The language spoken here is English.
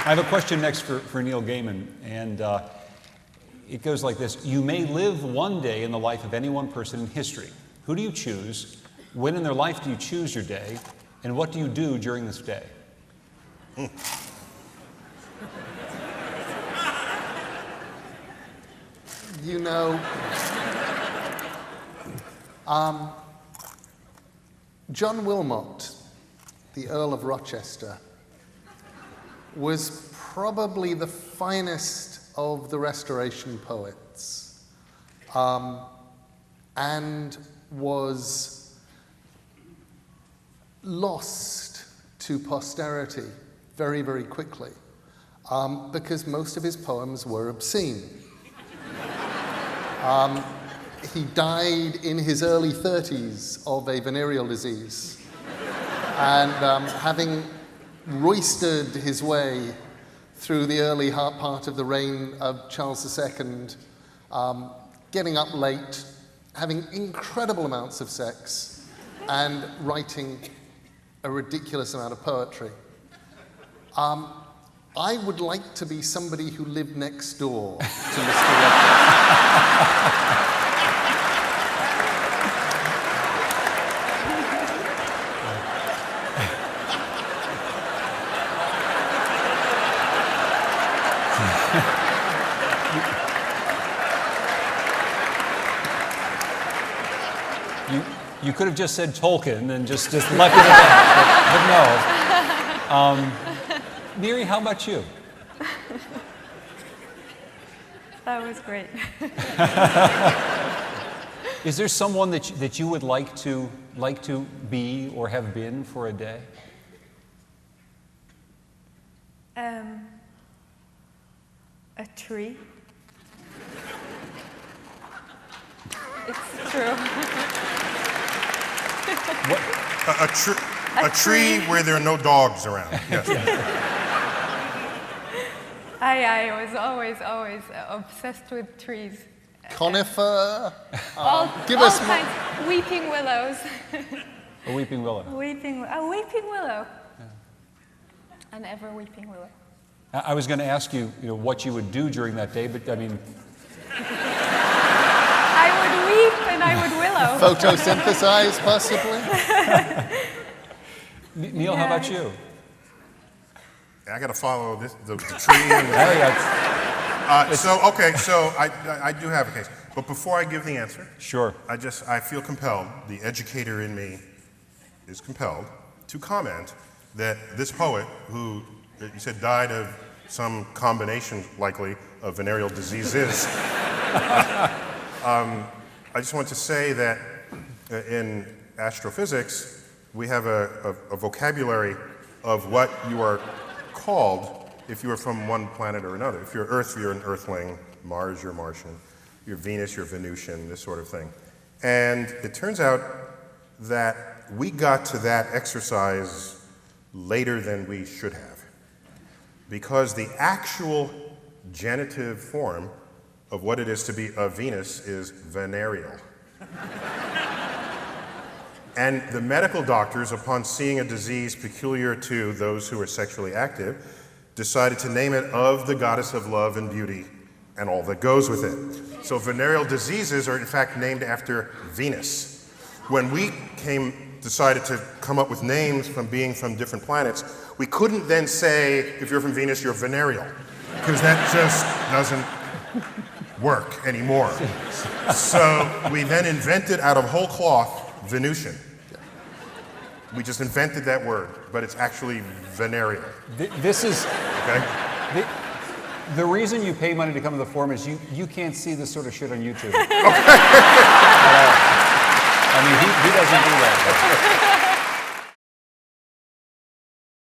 I have a question next for Neil Gaiman, and it goes like this. You may live one day in the life of any one person in history. Who do you choose? When in their life do you choose your day? And what do you do during this day? You know, John Wilmot, the Earl of Rochester, was probably the finest of the Restoration poets, and was lost to posterity very, very quickly, because most of his poems were obscene. He died in his early 30s of a venereal disease, and having roistered his way through the early part of the reign of Charles II, getting up late, having incredible amounts of sex, and writing a ridiculous amount of poetry. I would like to be somebody who lived next door to Mr. Rochester. You could have just said Tolkien and just left it at that, but no. Neri, how about you? That was great. Is there someone that you would like to be or have been for a day? A tree. It's true. A tree where there are no dogs around. Yes. I was always obsessed with trees. Conifer. Give us kinds. Weeping willows. A weeping willow. A weeping willow. Yeah. An ever weeping willow. I was going to ask you, what you would do during that day, but I mean. I would weep and I would willow. Photosynthesize, possibly? Neil, how about you? I got to follow the tree. And so I do have a case. But before I give the answer, sure. I feel compelled, the educator in me is compelled to comment that this poet, who you said died of some combination, likely, of venereal diseases, I just want to say that in astrophysics, we have a vocabulary of what you are called if you are from one planet or another. If you're Earth, you're an Earthling. Mars, you're Martian. You're Venus, you're Venusian, this sort of thing. And it turns out that we got to that exercise later than we should have, because the actual genitive form of what it is to be a Venus is venereal. And the medical doctors, upon seeing a disease peculiar to those who are sexually active, decided to name it of the goddess of love and beauty and all that goes with it. So venereal diseases are in fact named after Venus. When we decided to come up with names from being from different planets, we couldn't then say, if you're from Venus, you're venereal, because that just doesn't work anymore. So we then invented out of whole cloth Venusian. We just invented that word, but it's actually venereal. This is okay. The reason you pay money to come to the forum is you can't see this sort of shit on YouTube. Okay. I mean, he doesn't do that.